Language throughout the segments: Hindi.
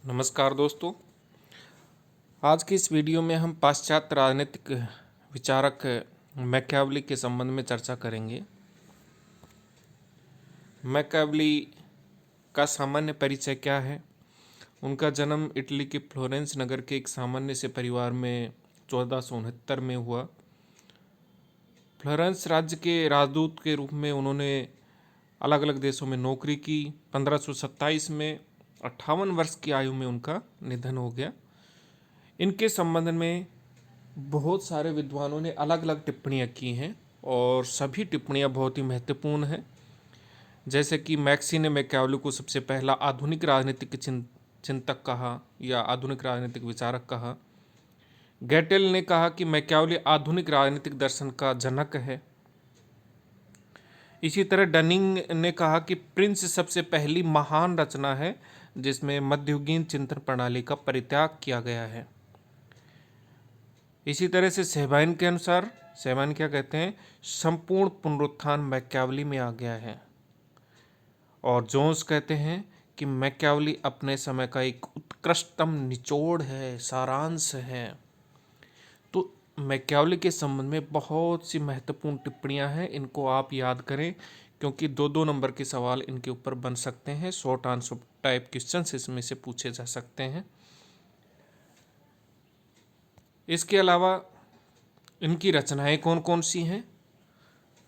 नमस्कार दोस्तों। आज की इस वीडियो में हम पाश्चात्य राजनीतिक विचारक मैकियावेली के संबंध में चर्चा करेंगे। मैकियावेली का सामान्य परिचय क्या है? उनका जन्म इटली के फ्लोरेंस नगर के एक सामान्य से परिवार में 1469 में हुआ। फ्लोरेंस राज्य के राजदूत के रूप में उन्होंने अलग अलग देशों में नौकरी की। 1527 में 58 वर्ष की आयु में उनका निधन हो गया। इनके संबंध में बहुत सारे विद्वानों ने अलग अलग टिप्पणियाँ की हैं और सभी टिप्पणियाँ बहुत ही महत्वपूर्ण हैं। जैसे कि मैक्सी ने मैकियावेली को सबसे पहला आधुनिक राजनीतिक चिंतक कहा या आधुनिक राजनीतिक विचारक कहा। गैटेल ने कहा कि मैकियावेली आधुनिक राजनीतिक दर्शन का जनक है। इसी तरह डनिंग ने कहा कि प्रिंस सबसे पहली महान रचना है जिसमें मध्ययुगीन चिंतन प्रणाली का परित्याग किया गया है। इसी तरह से सेहबाइन के अनुसार सेहबाइन क्या कहते हैं, संपूर्ण पुनरुत्थान मैकियावेली में आ गया है। और जोन्स कहते हैं कि मैकियावेली अपने समय का एक उत्कृष्टतम निचोड़ है, सारांश है। तो मैकियावेली के संबंध में बहुत सी महत्वपूर्ण टिप्पणियां हैं, इनको आप याद करें क्योंकि 2-2 नंबर के सवाल इनके ऊपर बन सकते हैं। शॉर्ट आंसर टाइप क्वेश्चंस इसमें से पूछे जा सकते हैं। इसके अलावा इनकी रचनाएं कौन कौन सी हैं?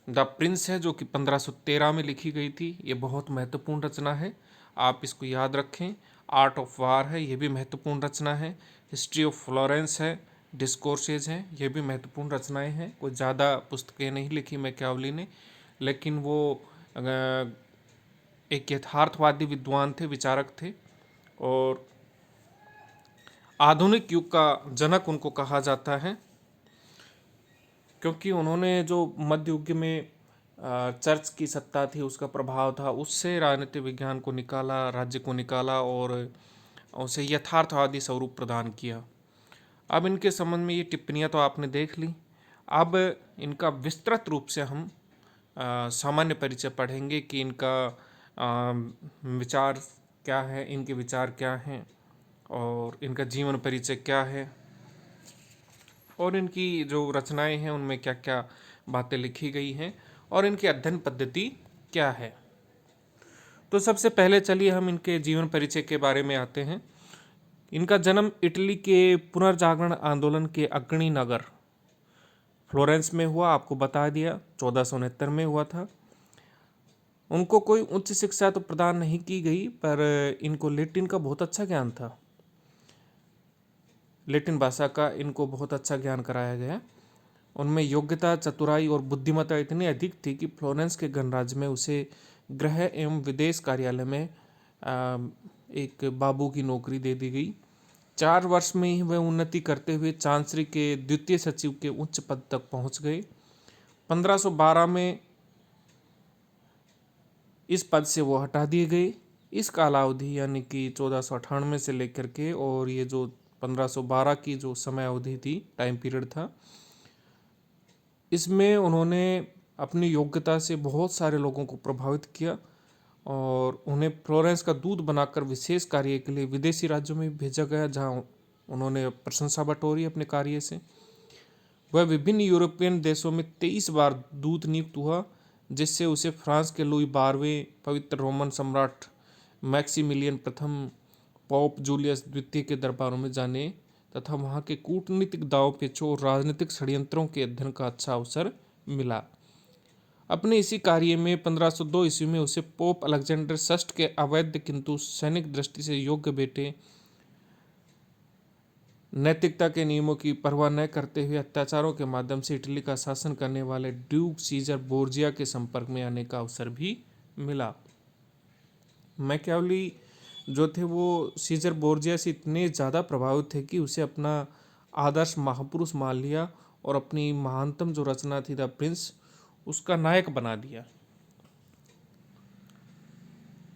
द प्रिंस है जो कि 1513 में लिखी गई थी, ये बहुत महत्वपूर्ण रचना है, आप इसको याद रखें। आर्ट ऑफ वार है, ये भी महत्वपूर्ण रचना है। हिस्ट्री ऑफ फ्लोरेंस है, डिस्कोर्सेज हैं, ये भी महत्वपूर्ण रचनाएं हैं। कोई ज़्यादा पुस्तकें नहीं लिखी मैकियावेली ने, लेकिन वो एक यथार्थवादी विद्वान थे, विचारक थे और आधुनिक युग का जनक उनको कहा जाता है क्योंकि उन्होंने जो मध्य युग में चर्च की सत्ता थी, उसका प्रभाव था, उससे राजनीतिक विज्ञान को निकाला, राज्य को निकाला और उसे यथार्थवादी स्वरूप प्रदान किया। अब इनके संबंध में ये टिप्पणियाँ तो आपने देख ली। अब इनका विस्तृत रूप से हम सामान्य परिचय पढ़ेंगे कि इनका विचार क्या है, इनके विचार क्या हैं और इनका जीवन परिचय क्या है और इनकी जो रचनाएं हैं उनमें क्या क्या बातें लिखी गई हैं और इनकी अध्ययन पद्धति क्या है। तो सबसे पहले चलिए हम इनके जीवन परिचय के बारे में आते हैं। इनका जन्म इटली के पुनर्जागरण आंदोलन के अग्रणी नगर फ्लोरेंस में हुआ, आपको बता दिया 1469 में हुआ था। उनको कोई उच्च शिक्षा तो प्रदान नहीं की गई, पर इनको लैटिन का बहुत अच्छा ज्ञान था, लैटिन भाषा का इनको बहुत अच्छा ज्ञान कराया गया। उनमें योग्यता, चतुराई और बुद्धिमत्ता इतनी अधिक थी कि फ्लोरेंस के गणराज्य में उसे गृह एवं विदेश कार्यालय में एक बाबू की नौकरी दे दी गई। 4 वर्ष में ही वह उन्नति करते हुए चांसरी के द्वितीय सचिव के उच्च पद तक पहुंच गए। 1512 में इस पद से वो हटा दिए गए। इस कालावधि यानी कि 1498 से लेकर के और ये जो 1512 की जो समय अवधि थी, टाइम पीरियड था, इसमें उन्होंने अपनी योग्यता से बहुत सारे लोगों को प्रभावित किया और उन्हें फ्लोरेंस का दूत बनाकर विशेष कार्य के लिए विदेशी राज्यों में भेजा गया, जहां उन्होंने प्रशंसा बटोरी अपने कार्य से। वह विभिन्न यूरोपियन देशों में 23 बार दूत नियुक्त हुआ, जिससे उसे फ्रांस के लुई 12वें, पवित्र रोमन सम्राट मैक्सिमिलियन प्रथम, पोप जूलियस द्वितीय के दरबारों में जाने तथा वहाँ के कूटनीतिक दाव पेचों और राजनीतिक षड्यंत्रों के अध्ययन का अच्छा अवसर मिला। अपने इसी कार्य में 1502 ईस्वी में उसे पोप अलेक्जेंडर षष्ठ के अवैध किंतु सैनिक दृष्टि से योग्य बेटे, नैतिकता के नियमों की परवाह न करते हुए अत्याचारों के माध्यम से इटली का शासन करने वाले ड्यूक सीजर बोर्जिया के संपर्क में आने का अवसर भी मिला। मैकियावेली जो थे वो सीजर बोर्जिया से इतने ज़्यादा प्रभावित थे कि उसे अपना आदर्श महापुरुष मान लिया और अपनी महानतम जो रचना थी द प्रिंस, उसका नायक बना दिया।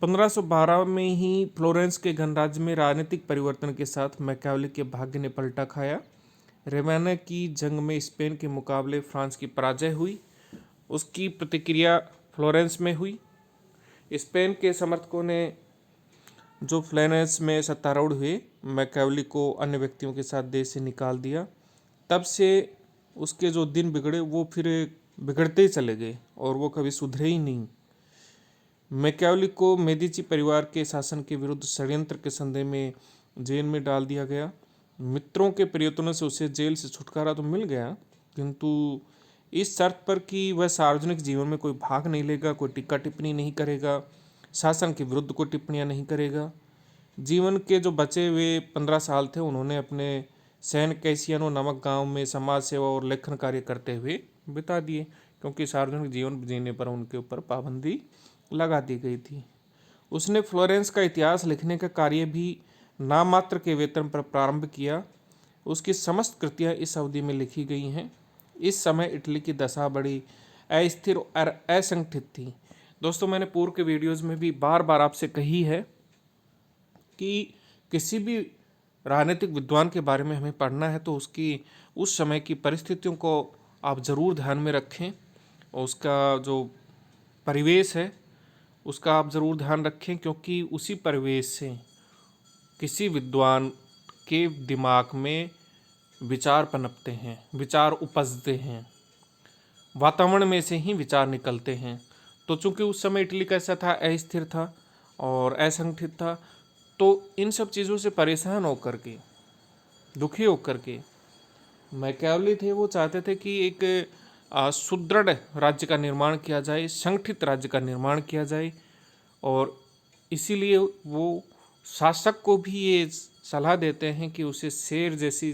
1512 में ही फ्लोरेंस के गणराज्य में राजनीतिक परिवर्तन के साथ मैकियावेली के भाग्य ने पलटा खाया। रेवेना की जंग में स्पेन के मुकाबले फ्रांस की पराजय हुई। उसकी प्रतिक्रिया फ्लोरेंस में हुई। स्पेन के समर्थकों ने जो फ्लोरेंस में सत्तारूढ़ हुए, मैकियावेली को अन्य व्यक्तियों के साथ देश से निकाल दिया। तब से उसके जो दिन बिगड़े वो फिर बिगड़ते ही चले गए और वो कभी सुधरे ही नहीं। मैकियावेली को मेदिची परिवार के शासन के विरुद्ध षड्यंत्र के संदेह में जेल में डाल दिया गया। मित्रों के प्रयत्नों से उसे जेल से छुटकारा तो मिल गया, किंतु इस शर्त पर कि वह सार्वजनिक जीवन में कोई भाग नहीं लेगा, कोई टीका टिप्पणी नहीं करेगा, शासन के विरुद्ध कोई टिप्पणियां नहीं करेगा। जीवन के जो बचे हुए 15 साल थे उन्होंने अपने सैन कैसियानो नामक गांव में समाज सेवा और लेखन कार्य करते हुए बिता दिए, क्योंकि सार्वजनिक जीवन जीने पर उनके ऊपर पाबंदी लगा दी गई थी। उसने फ्लोरेंस का इतिहास लिखने का कार्य भी नाम मात्र के वेतन पर प्रारंभ किया। उसकी समस्त कृतियां इस अवधि में लिखी गई हैं। इस समय इटली की दशा बड़ी अस्थिर और असंगठित थी। दोस्तों, मैंने पूर्व के वीडियोज़ में भी बार बार आपसे कही है कि किसी भी राजनीतिक विद्वान के बारे में हमें पढ़ना है तो उसकी उस समय की परिस्थितियों को आप ज़रूर ध्यान में रखें, और उसका जो परिवेश है उसका आप ज़रूर ध्यान रखें, क्योंकि उसी परिवेश से किसी विद्वान के दिमाग में विचार पनपते हैं, विचार उपजते हैं, वातावरण में से ही विचार निकलते हैं। तो चूंकि उस समय इटली कैसा था, अस्थिर था और असंगठित था, तो इन सब चीज़ों से परेशान होकर के, दुखी होकर के मैकियावेली थे, वो चाहते थे कि एक सुदृढ़ राज्य का निर्माण किया जाए, संगठित राज्य का निर्माण किया जाए। और इसीलिए वो शासक को भी ये सलाह देते हैं कि उसे शेर जैसी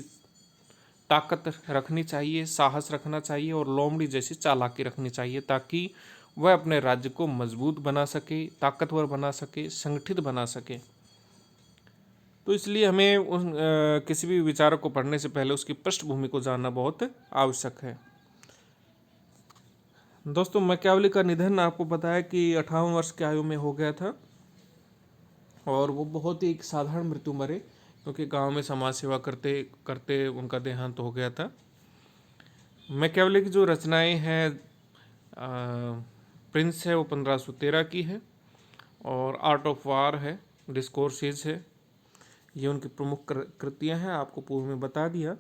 ताकत रखनी चाहिए, साहस रखना चाहिए और लोमड़ी जैसी चालाकी रखनी चाहिए, ताकि वह अपने राज्य को मजबूत बना सके, ताकतवर बना सके, संगठित बना सके। तो इसलिए हमें किसी भी विचारक को पढ़ने से पहले उसकी पृष्ठभूमि को जानना बहुत आवश्यक है। दोस्तों, मैकियावेली का निधन आपको पता है कि 58 वर्ष की आयु में हो गया था, और वो बहुत ही एक साधारण मृत्यु मरे, क्योंकि गांव में समाज सेवा करते करते उनका देहांत हो गया था। मैकियावेली की जो रचनाएं हैं, प्रिंस है वो 1513 की है, और आर्ट ऑफ वार है, डिस्कोर्सेज है, ये उनकी प्रमुख कृतियां हैं, आपको पूर्व में बता दिया।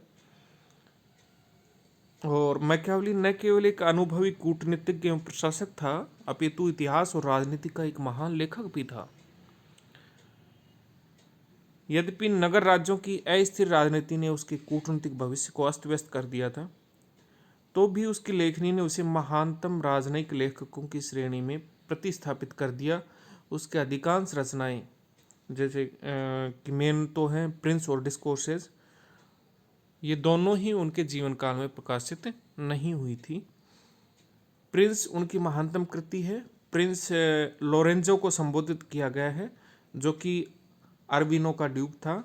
और मैकियावेली न केवल एक अनुभवी कूटनीतिज्ञ एवं प्रशासक था, अपितु इतिहास और राजनीति का एक महान लेखक भी था। यद्यपि नगर राज्यों की अस्थिर राजनीति ने उसके कूटनीतिक भविष्य को अस्त व्यस्त कर दिया था, तो भी उसकी लेखनी ने उसे महानतम राजनयिक लेखकों की श्रेणी में प्रतिस्थापित कर दिया। उसके अधिकांश रचनाएं, जैसे कि मेन तो हैं प्रिंस और डिस्कोर्सेस, ये दोनों ही उनके जीवन काल में प्रकाशित नहीं हुई थी। प्रिंस उनकी महानतम कृति है। प्रिंस लोरेंजो को संबोधित किया गया है, जो कि अरबीनो का ड्यूक था।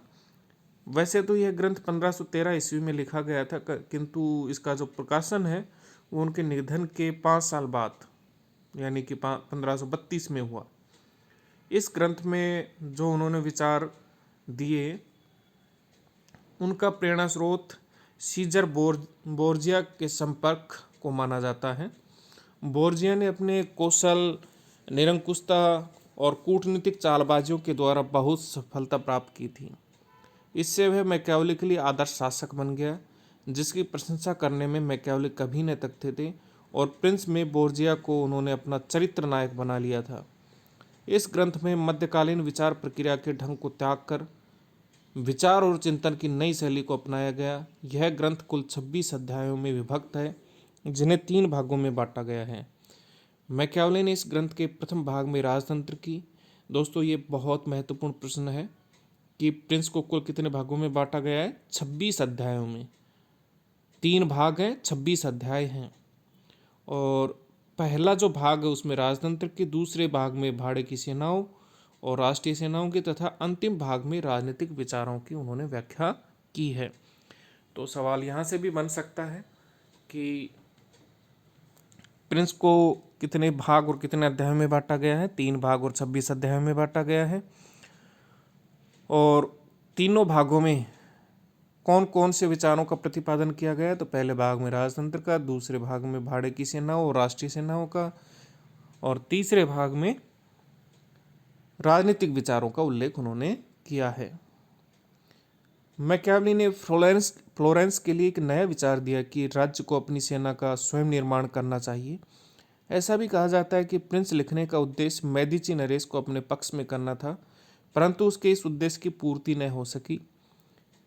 वैसे तो यह ग्रंथ 1513 ईस्वी में लिखा गया था, किंतु इसका जो प्रकाशन है वो उनके निधन के 5 साल बाद, यानी कि 1532 में हुआ। इस ग्रंथ में जो उन्होंने विचार दिए, उनका प्रेरणा स्रोत सीजर बोर्जिया के संपर्क को माना जाता है। बोर्जिया ने अपने कौशल, निरंकुशता और कूटनीतिक चालबाजियों के द्वारा बहुत सफलता प्राप्त की थी। इससे वह मैकियावेली के लिए आदर्श शासक बन गया, जिसकी प्रशंसा करने में मैकियावेली कभी न थकते थे, और प्रिंस में बोर्जिया को उन्होंने अपना चरित्र नायक बना लिया था। इस ग्रंथ में मध्यकालीन विचार प्रक्रिया के ढंग को त्याग कर विचार और चिंतन की नई शैली को अपनाया गया। यह ग्रंथ कुल 26 अध्यायों में विभक्त है, जिन्हें 3 भागों में बांटा गया है। मैकियावेली ने इस ग्रंथ के प्रथम भाग में राजतंत्र की, दोस्तों ये बहुत महत्वपूर्ण प्रश्न है कि प्रिंस को कुल कितने भागों में बांटा गया है? 26 अध्यायों में। 3 भाग हैं, 26 अध्याय हैं। और पहला जो भाग है उसमें राजतंत्र के, दूसरे भाग में भाड़े की सेनाओं और राष्ट्रीय सेनाओं की, तथा अंतिम भाग में राजनीतिक विचारों की उन्होंने व्याख्या की है। तो सवाल यहाँ से भी बन सकता है कि प्रिंस को कितने भाग और कितने अध्यायों में बांटा गया है? 3 भाग और 26 अध्यायों में बांटा गया है। और तीनों भागों में कौन कौन से विचारों का प्रतिपादन किया गया है? तो पहले भाग में राजतंत्र का, दूसरे भाग में भाड़े की सेनाओं और राष्ट्रीय सेनाओं का, और तीसरे भाग में राजनीतिक विचारों का उल्लेख उन्होंने किया है। मैकियावेली ने फ्लोरेंस के लिए एक नया विचार दिया कि राज्य को अपनी सेना का स्वयं निर्माण करना चाहिए। ऐसा भी कहा जाता है कि प्रिंस लिखने का उद्देश्य मेडिची नरेश को अपने पक्ष में करना था, परंतु उसके इस उद्देश्य की पूर्ति न हो सकी।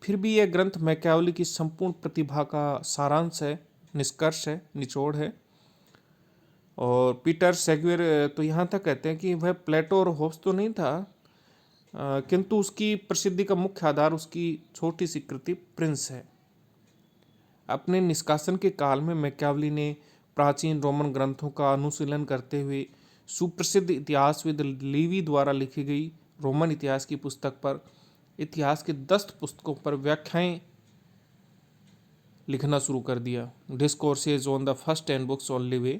फिर भी यह ग्रंथ मैकियावेली की संपूर्ण प्रतिभा का सारांश है, निष्कर्ष है, निचोड़ है। और पीटर सेग्वेर तो यहाँ तक कहते हैं कि वह प्लेटो और होब्स तो नहीं था, किंतु उसकी प्रसिद्धि का मुख्य आधार उसकी छोटी सी कृति प्रिंस है। अपने निष्कासन के काल में मैकियावेली ने प्राचीन रोमन ग्रंथों का अनुशीलन करते हुए सुप्रसिद्ध इतिहासविद लीवी द्वारा लिखी गई रोमन इतिहास की पुस्तक पर इतिहास के 10 पुस्तकों पर व्याख्याएं लिखना शुरू कर दिया, discourses on the first 10 books on Livy.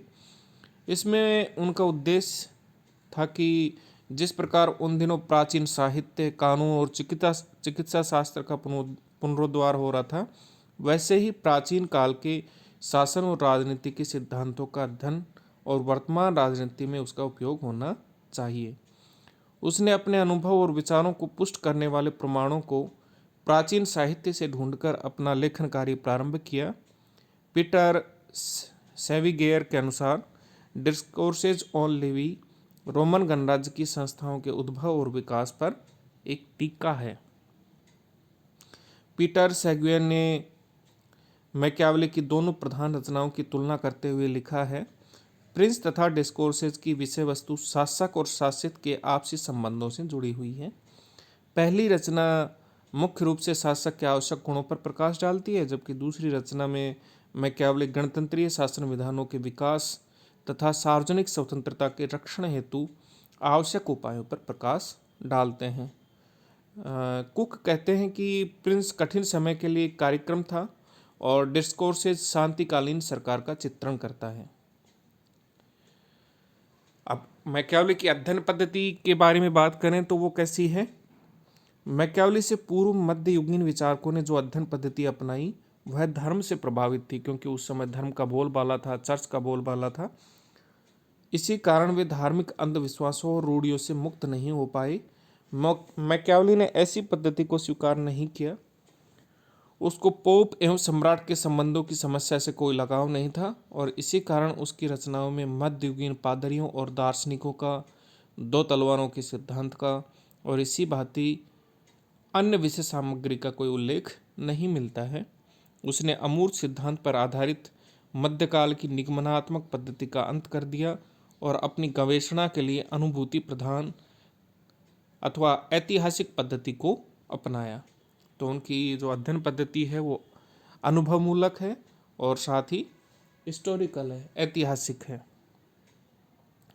इसमें उनका उद्देश्य था कि जिस प्रकार उन दिनों प्राचीन साहित्य, कानून और चिकित्सा शास्त्र का पुनरुद्धार हो रहा था, वैसे ही प्राचीन काल के शासन और राजनीति के सिद्धांतों का अध्ययन और वर्तमान राजनीति में उसका उपयोग होना चाहिए। उसने अपने अनुभव और विचारों को पुष्ट करने वाले प्रमाणों को प्राचीन साहित्य से ढूंढकर अपना लेखन कार्य प्रारंभ किया। पीटर सेविगेयर के अनुसार डिस्कोर्सेज ऑन लिवी रोमन गणराज्य की संस्थाओं के उद्भव और विकास पर एक टीका है। पीटर सेग्वेयर ने मैकियावेली की दोनों प्रधान रचनाओं की तुलना करते हुए लिखा है, प्रिंस तथा डिस्कोर्सेज की विषय वस्तु शासक और शासित के आपसी संबंधों से जुड़ी हुई है। पहली रचना मुख्य रूप से शासक के आवश्यक गुणों पर प्रकाश डालती है, जबकि दूसरी रचना में मैकियावेली गणतंत्रीय शासन विधानों के विकास तथा सार्वजनिक स्वतंत्रता के रक्षण हेतु आवश्यक उपायों पर प्रकाश डालते हैं। कुक कहते हैं कि प्रिंस कठिन समय के लिए एक कार्यक्रम था और डिस्कोर्सेज शांतिकालीन सरकार का चित्रण करता है। अब मैकियावेली की अध्ययन पद्धति के बारे में बात करें तो वो कैसी है। मैकियावेली से पूर्व मध्ययुगीन विचारकों ने जो अध्ययन पद्धति अपनाई वह धर्म से प्रभावित थी, क्योंकि उस समय धर्म का बोलबाला था, चर्च का बोलबाला था। इसी कारण वे धार्मिक अंधविश्वासों और रूढ़ियों से मुक्त नहीं हो पाए। मैकियावेली ने ऐसी पद्धति को स्वीकार नहीं किया। उसको पोप एवं सम्राट के संबंधों की समस्या से कोई लगाव नहीं था और इसी कारण उसकी रचनाओं में मध्ययुगीन पादरियों और दार्शनिकों का, दो तलवारों के सिद्धांत का और इसी भांति अन्य विषय सामग्री का कोई उल्लेख नहीं मिलता है। उसने अमूर्त सिद्धांत पर आधारित मध्यकाल की निगमनात्मक पद्धति का अंत कर दिया और अपनी गवेषणा के लिए अनुभूति प्रधान अथवा ऐतिहासिक पद्धति को अपनाया। तो उनकी जो अध्ययन पद्धति है वो अनुभवमूलक है और साथ ही हिस्टोरिकल है, ऐतिहासिक है।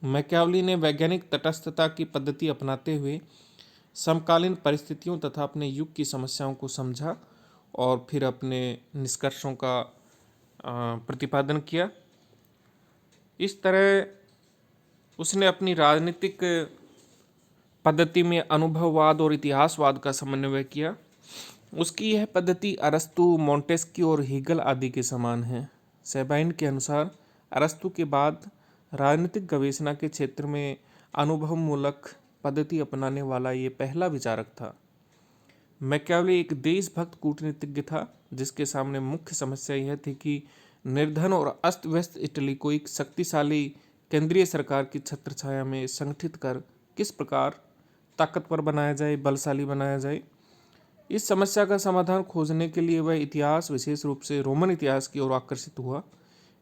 मैकियावेली ने वैज्ञानिक तटस्थता की पद्धति अपनाते हुए समकालीन परिस्थितियों तथा अपने युग की समस्याओं को समझा और फिर अपने निष्कर्षों का प्रतिपादन किया। इस तरह उसने अपनी राजनीतिक पद्धति में अनुभववाद और इतिहासवाद का समन्वय किया। उसकी यह पद्धति अरस्तु, मोंटेस्क्यू और हीगल आदि के समान है। सेबाइन के अनुसार अरस्तु के बाद राजनीतिक गवेषणा के क्षेत्र में अनुभवमूलक पद्धति अपनाने वाला ये पहला विचारक था। मैकियावेली एक देशभक्त कूटनीतिज्ञ था, जिसके सामने मुख्य समस्या यह थी कि निर्धन और अस्त व्यस्त इटली को एक शक्तिशाली केंद्रीय सरकार की छत्रछाया में संगठित कर किस प्रकार ताकतवर बनाया जाए, बलशाली बनाया जाए। इस समस्या का समाधान खोजने के लिए वह इतिहास, विशेष रूप से रोमन इतिहास की ओर आकर्षित हुआ।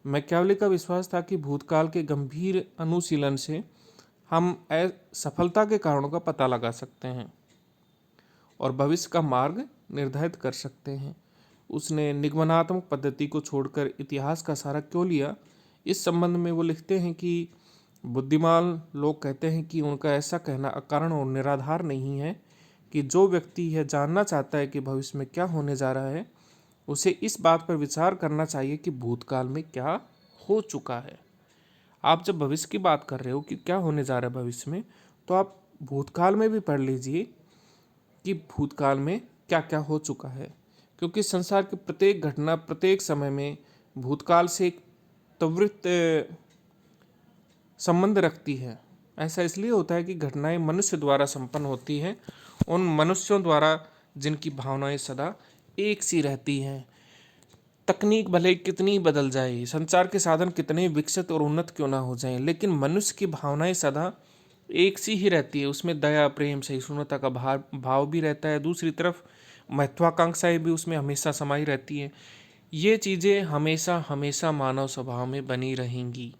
मैकियावेली का विश्वास था कि भूतकाल के गंभीर अनुशीलन से हम असफलता के कारणों का पता लगा सकते हैं और भविष्य का मार्ग निर्धारित कर सकते हैं। उसने निगमनात्मक पद्धति को छोड़कर इतिहास का सहारा क्यों लिया, इस संबंध में वो लिखते हैं कि बुद्धिमान लोग कहते हैं कि उनका ऐसा कहना अकारण और निराधार नहीं है कि जो व्यक्ति यह जानना चाहता है कि भविष्य में क्या होने जा रहा है, उसे इस बात पर विचार करना चाहिए कि भूतकाल में क्या हो चुका है। आप जब भविष्य की बात कर रहे हो कि क्या होने जा रहा है भविष्य में, तो आप भूतकाल में भी पढ़ लीजिए कि भूतकाल में क्या क्या हो चुका है, क्योंकि संसार की प्रत्येक घटना प्रत्येक समय में भूतकाल से एक त्वरित संबंध रखती है ऐसा इसलिए होता है कि घटनाएं मनुष्य द्वारा संपन्न होती हैं, उन मनुष्यों द्वारा जिनकी भावनाएं सदा एक सी रहती हैं। तकनीक भले कितनी बदल जाए, संचार के साधन कितने विकसित और उन्नत क्यों ना हो जाएं, लेकिन मनुष्य की भावनाएं सदा एक सी ही रहती है। उसमें दया, प्रेम, सहिष्णुता का भाव भी रहता है। दूसरी तरफ महत्वाकांक्षाएं भी उसमें हमेशा समाई रहती हैं। ये चीज़ें हमेशा हमेशा मानव स्वभाव में बनी रहेंगी।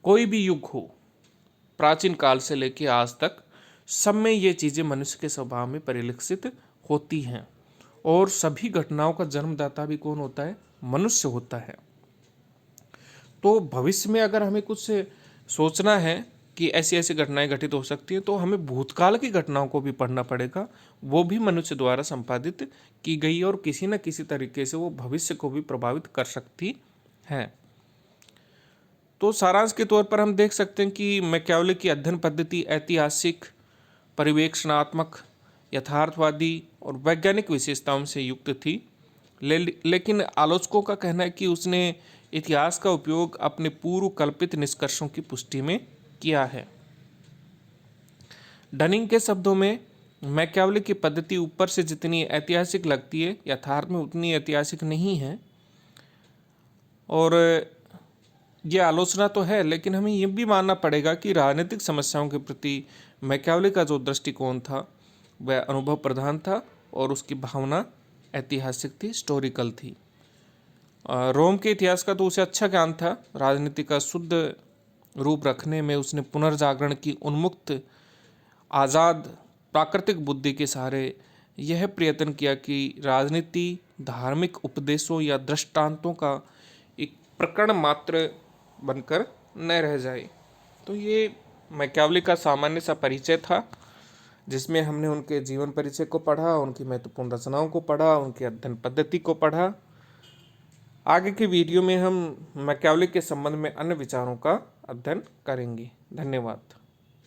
कोई भी युग हो, प्राचीन काल से लेकर आज तक, सब में ये चीज़ें मनुष्य के स्वभाव में परिलक्षित होती हैं। और सभी घटनाओं का जन्मदाता भी कौन होता है? मनुष्य होता है। तो भविष्य में अगर हमें कुछ सोचना है कि ऐसी ऐसी घटनाएं घटित हो सकती हैं, तो हमें भूतकाल की घटनाओं को भी पढ़ना पड़ेगा। वो भी मनुष्य द्वारा संपादित की गई और किसी न किसी तरीके से वो भविष्य को भी प्रभावित कर सकती हैं। तो सारांश के तौर पर हम देख सकते हैं कि मैकियावेली की अध्ययन पद्धति ऐतिहासिक, परिवेक्षणात्मक, यथार्थवादी और वैज्ञानिक विशेषताओं से युक्त थी। लेकिन आलोचकों का कहना है कि उसने इतिहास का उपयोग अपने पूर्व कल्पित निष्कर्षों की पुष्टि में किया है। डनिंग के शब्दों में, मैकियावेली की पद्धति ऊपर से जितनी ऐतिहासिक लगती है, यथार्थ में उतनी ऐतिहासिक नहीं है। और ये आलोचना तो है, लेकिन हमें ये भी मानना पड़ेगा कि राजनीतिक समस्याओं के प्रति मैकियावेली का जो दृष्टिकोण था वह अनुभव प्रधान था और उसकी भावना ऐतिहासिक थी, हिस्टोरिकल थी। रोम के इतिहास का तो उसे अच्छा ज्ञान था। राजनीति का शुद्ध रूप रखने में उसने पुनर्जागरण की उन्मुक्त, आज़ाद, प्राकृतिक बुद्धि के सहारे यह प्रयत्न किया कि राजनीति धार्मिक उपदेशों या दृष्टांतों का एक प्रकरण मात्र बनकर न रह जाए। तो ये मैकियावेली का सामान्य सा परिचय था, जिसमें हमने उनके जीवन परिचय को पढ़ा, उनकी महत्वपूर्ण रचनाओं को पढ़ा, उनकी अध्ययन पद्धति को पढ़ा। आगे के वीडियो में हम मैकियावेली के संबंध में अन्य विचारों का अध्ययन करेंगे। धन्यवाद।